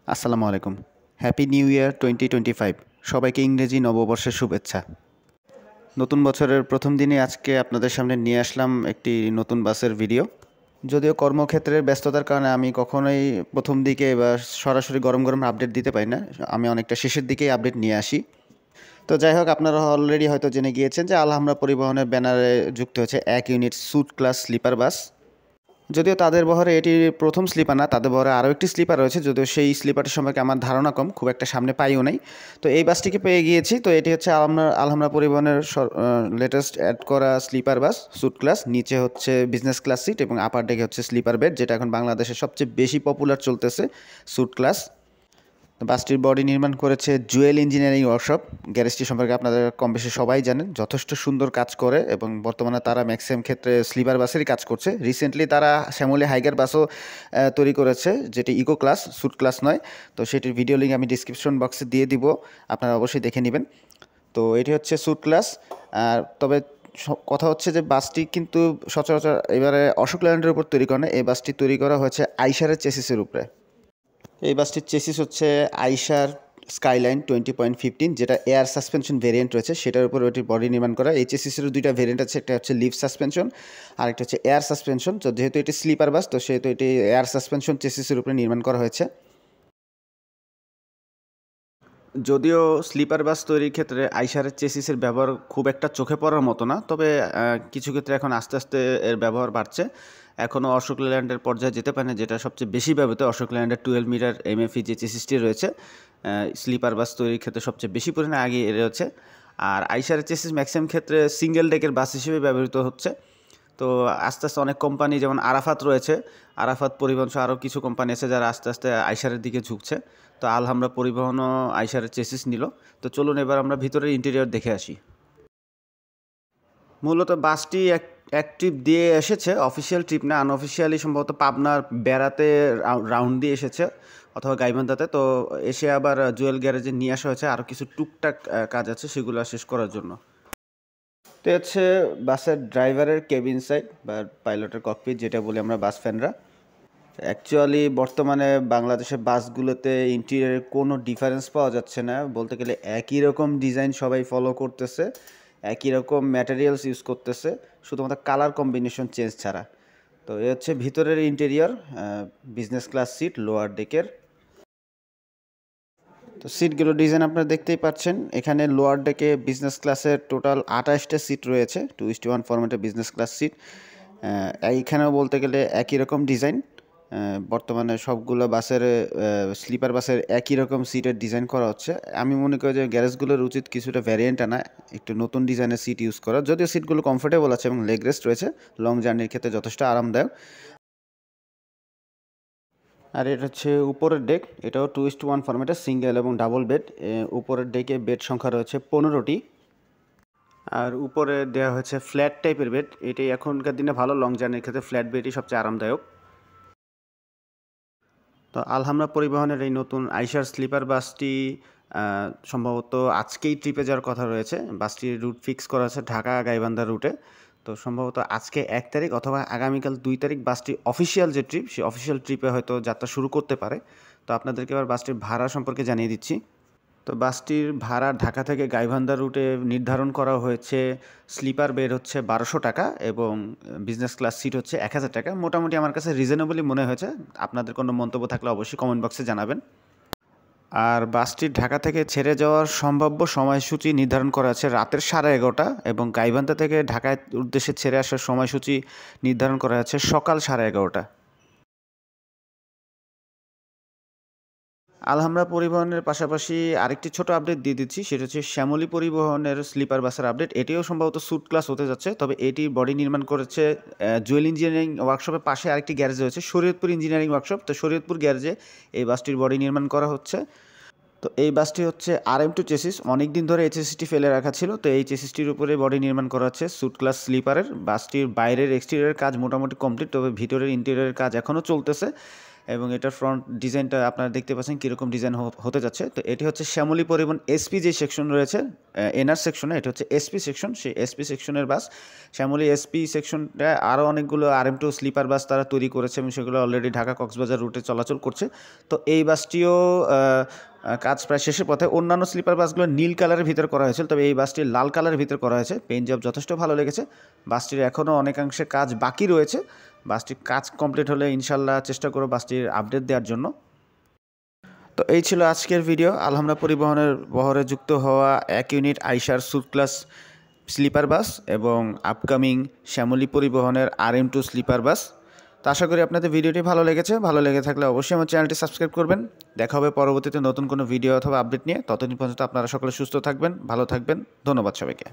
আসসালামু আলাইকুম। Happy new year 2025। সবাইকে ইংরেজি নববর্ষের শুভেচ্ছা। নতুন বছরের প্রথম দিনে আজকে আপনাদের সামনে নিয়ে আসলাম একটি নতুন বাসের ভিডিও। যদিও কর্মক্ষেত্রের ব্যস্ততার কারণে আমি কখনোই প্রথম দিকে বা সরাসরি গরম গরম আপডেট দিতে পারি না। আমি অনেকটা শেষের দিকেই আপডেট নিয়ে আসি। তো যাই হোক, আপনারা অলরেডি হয়তো জেনে গিয়েছেন যে আলহামরা পরিবহনের ব্যানারে যুক্ত হয়েছে 1 unit suite class sleeper bus. যদিও তাদের বহরে এটি প্রথম স্লিপার না, তাদের বহরে আরও একটি স্লিপার রয়েছে, যদিও সেই স্লিপারটির সম্পর্কে আমার ধারণা কম, খুব একটা সামনে পাইও নাই। তো এই বাসটিকে পেয়ে গিয়েছি। তো এটি হচ্ছে আলহামরা পরিবহনের লেটেস্ট অ্যাড করা স্লিপার বাস স্যুট ক্লাস। নিচে হচ্ছে বিজনেস ক্লাস সিট এবং আপার ডেকে হচ্ছে স্লিপার বেড, যেটা এখন বাংলাদেশে সবচেয়ে বেশি পপুলার চলতেছে স্যুট ক্লাস। বাসটির বডি নির্মাণ করেছে জুয়েল ইঞ্জিনিয়ারিং ওয়ার্কশপ। গ্যারেজটি সম্পর্কে আপনাদের কম বেশি সবাই জানেন, যথেষ্ট সুন্দর কাজ করে এবং বর্তমানে তারা ম্যাক্সিমাম ক্ষেত্রে স্লিপার বাসেরই কাজ করছে। রিসেন্টলি তারা শ্যামলী হাইগার বাসও তৈরি করেছে, যেটি ইকো ক্লাস, স্যুট ক্লাস নয়। তো সেটির ভিডিও লিঙ্ক আমি ডিসক্রিপশন বক্সে দিয়ে দিব, আপনারা অবশ্যই দেখে নেবেন। তো এটি হচ্ছে স্যুট ক্লাস। আর তবে কথা হচ্ছে যে বাসটি কিন্তু সচরাচর এবারে অশোক ল্যান্ডের উপর তৈরি করে না, এই বাসটি তৈরি করা হয়েছে আইসারের চেসিসের উপরে। এই বাসটির চেসিস হচ্ছে আইসার স্কাইলাইন 20.15, যেটা এয়ার সাসপেনশন ভেরিয়েন্ট রয়েছে, সেটার উপর ওইটির বডি নির্মাণ করা। এই চেসিসেরও দুইটা ভেরিয়েন্ট আছে, একটা হচ্ছে লিভ সাসপেনশন আর একটা হচ্ছে এয়ার সাসপেনশন। তো যেহেতু এটি স্লিপার বাস, তো সেহেতু এটি এয়ার সাসপেনশন চেসিসের উপরে নির্মাণ করা হয়েছে। যদিও স্লিপার বাস তৈরির ক্ষেত্রে আইসারের চেসিসের ব্যবহার খুব একটা চোখে পড়ার মতো না, তবে কিছু ক্ষেত্রে এখন আস্তে আস্তে এর ব্যবহার বাড়ছে। এখনও অশোক লেল্যান্ডের পর্যায়ে যেতে পারে না, যেটা সবচেয়ে বেশি ব্যবহৃত। অশোক লেল্যান্ডের 12 মিটার এমএফই যে চেসিসটি রয়েছে, স্লিপার বাস তৈরির ক্ষেত্রে সবচেয়ে বেশি পরিমাণে আগে রয়েছে। আর আইসারের চেসিস ম্যাক্সিমাম ক্ষেত্রে সিঙ্গেল ডেকের বাস হিসেবে ব্যবহৃত হচ্ছে। তো আস্তে আস্তে অনেক কোম্পানি, যেমন আরাফাত রয়েছে, আরাফাত পরিবহন সহ আরও কিছু কোম্পানি আছে যারা আস্তে আস্তে আইসারের দিকে ঝুঁকছে। তো আলহামরা পরিবহনও আইসারের চেসিস নিল। তো চলুন এবার আমরা ভিতরের ইন্টেরিয়র দেখে আসি। মূলত বাসটি এক ট্রিপ দিয়ে এসেছে, অফিসিয়াল ট্রিপ না, আনঅফিসিয়ালি সম্ভবত পাবনার বেড়াতে রাউন্ড দিয়ে এসেছে, অথবা গাইবান্ধাতে। তো এসে আবার জুয়েল গ্যারেজে নিয়ে আসা হয়েছে, আরও কিছু টুকটাক কাজ আছে সেগুলো শেষ করার জন্য। তো হচ্ছে বাসের ড্রাইভারের কেবিন সাইড বা পাইলটের ককপিট, যেটা বলি আমরা বাস ফ্যানরা। অ্যাকচুয়ালি বর্তমানে বাংলাদেশের বাসগুলোতে ইন্টেরিয়রে কোনো ডিফারেন্স পাওয়া যাচ্ছে না, বলতে গেলে একই রকম ডিজাইন সবাই ফলো করতেছে, একই রকম ম্যাটেরিয়ালস ইউজ করতেছে, শুধুমাত্র কালার কম্বিনেশন চেঞ্জ ছাড়া। তো এ হচ্ছে ভিতরের interior, business class seat lower ডেকের। তো সিটগুলো ডিজাইন আপনারা দেখতেই পাচ্ছেন। এখানে লোয়ার ডেকে বিজনেস ক্লাসের টোটাল 28টা সিট রয়েছে, 2:1 ফরম্যাটের বিজনেস ক্লাস সিট। এইখানেও বলতে গেলে একই রকম ডিজাইন। বর্তমানে সবগুলো বাসের স্লিপার বাসের একই রকম সিটের ডিজাইন করা হচ্ছে। আমি মনে করি যে গ্যারেজগুলোর উচিত কিছুটা ভ্যারিয়েন্ট আনা, একটু নতুন ডিজাইনের সিট ইউজ করা। যদিও সিটগুলো কমফোর্টেবল আছে এবং লেগ রেস্ট রয়েছে, লং জার্নির ক্ষেত্রে যথেষ্ট আরামদায়ক। আর এটা হচ্ছে উপরের ডেক, এটাও 2:1 ফরম্যাটের সিঙ্গেল এবং ডাবল বেড। উপরের ডেকে বেড সংখ্যা রয়েছে 15টি। আর উপরে দেওয়া হয়েছে ফ্ল্যাট টাইপের বেড, এটাই এখনকার দিনে ভালো, লং জার্নির ক্ষেত্রে ফ্ল্যাট বেডই সবচেয়ে আরামদায়ক। তো আলহামরা পরিবহনের এই নতুন আইসার স্লিপার বাসটি সম্ভবত আজকেই ট্রিপে যাওয়ার কথা রয়েছে। বাসটির রুট ফিক্স করা আছে ঢাকা গাইবান্ধা রুটে। তো সম্ভবত আজকে 1 তারিখ অথবা আগামীকাল 2 তারিখ বাসটি অফিসিয়াল যে ট্রিপ, সেই অফিসিয়াল ট্রিপে হয়তো যাত্রা শুরু করতে পারে। তো আপনাদেরকে এবার বাসটির ভাড়া সম্পর্কে জানিয়ে দিচ্ছি। তো বাসটির ভাড়া ঢাকা থেকে গাইবান্ধা রুটে নির্ধারণ করা হয়েছে। স্লিপার বেড হচ্ছে 1200 টাকা এবং বিজনেস ক্লাস সিট হচ্ছে 1000 টাকা। মোটামুটি আমার কাছে রিজনেবলই মনে হয়েছে। আপনাদের কোনো মন্তব্য থাকলে অবশ্যই কমেন্ট বক্সে জানাবেন। আর বাসটির ঢাকা থেকে ছেড়ে যাওয়ার সম্ভাব্য সময়সূচি নির্ধারণ করা আছে রাতের 11:30 এবং গাইবান্ধা থেকে ঢাকায় উদ্দেশ্যে ছেড়ে আসার সময়সূচি নির্ধারণ করা আছে সকাল 11:30। আলহামরা পরিবহনের পাশাপাশি আরেকটি ছোট আপডেট দিয়ে দিচ্ছি, সেটা হচ্ছে শ্যামলী পরিবহনের স্লিপার বাসের আপডেট। এটিও সম্ভবত স্যুট ক্লাস হতে যাচ্ছে, তবে এটি বডি নির্মাণ করেছে জুয়েল ইঞ্জিনিয়ারিং ওয়ার্কশপের পাশে আরেকটি গ্যারেজ রয়েছে, শরীয়তপুর ইঞ্জিনিয়ারিং ওয়ার্কশপ। তো শরীয়তপুর গ্যারেজে এই বাসটির বডি নির্মাণ করা হচ্ছে। তো এই বাসটি হচ্ছে RM2 চেসিস, অনেক দিন ধরে এই চেসিসটি ফেলে রাখা ছিল। তো এই চেসিসটির উপরে বডি নির্মাণ করা হচ্ছে স্যুট ক্লাস স্লিপারের। বাসটির বাইরের এক্সটেরিয়রের কাজ মোটামুটি কমপ্লিট, তবে ভিতরের ইন্টেরিয়রের কাজ এখনও চলতেছে। এবং এটার ফ্রন্ট ডিজাইনটা আপনারা দেখতে পাচ্ছেন কীরকম ডিজাইন হতে যাচ্ছে। তো এটি হচ্ছে শ্যামলী পরিবহন এসপি যে সেকশন রয়েছে এনআর সেকশনে, এটা হচ্ছে এসপি সেকশন, সেই এসপি সেকশনের বাস। শ্যামলী এসপি সেকশনটা আরও অনেকগুলো RM2 স্লিপার বাস তারা তৈরি করেছে এবং সেগুলো অলরেডি ঢাকা কক্সবাজার রুটে চলাচল করছে। তো এই বাসটিও কাজ প্রায় শেষের পথে। অন্যান্য স্লিপার বাসগুলো নীল কালারের ভিতর করা হয়েছিল, তবে এই বাসটি লাল কালারের ভিতর করা হয়েছে। পেইন্ট জব যথেষ্ট ভালো লেগেছে। বাসটির এখনও অনেকাংশে কাজ বাকি রয়েছে। বাসটির কাজ কমপ্লিট হলে ইনশাল্লাহ চেষ্টা করব বাসটির আপডেট দেওয়ার জন্য। তো এই ছিল আজকের ভিডিও। আলহামরা পরিবহনের বহরে যুক্ত হওয়া 1 unit Eicher suite class sleeper bus এবং আপকামিং শ্যামলী পরিবহনের RM2 স্লিপার বাস। তো আশা করি আপনাদের ভিডিওটি ভালো লেগেছে। ভালো লেগে থাকলে অবশ্যই আমার চ্যানেলটি সাবস্ক্রাইব করবেন। দেখা হবে পরবর্তীতে নতুন কোনো ভিডিও অথবা আপডেট নিয়ে। ততদিন পর্যন্ত আপনারা সকলে সুস্থ থাকবেন, ভালো থাকবেন। ধন্যবাদ সবাইকে।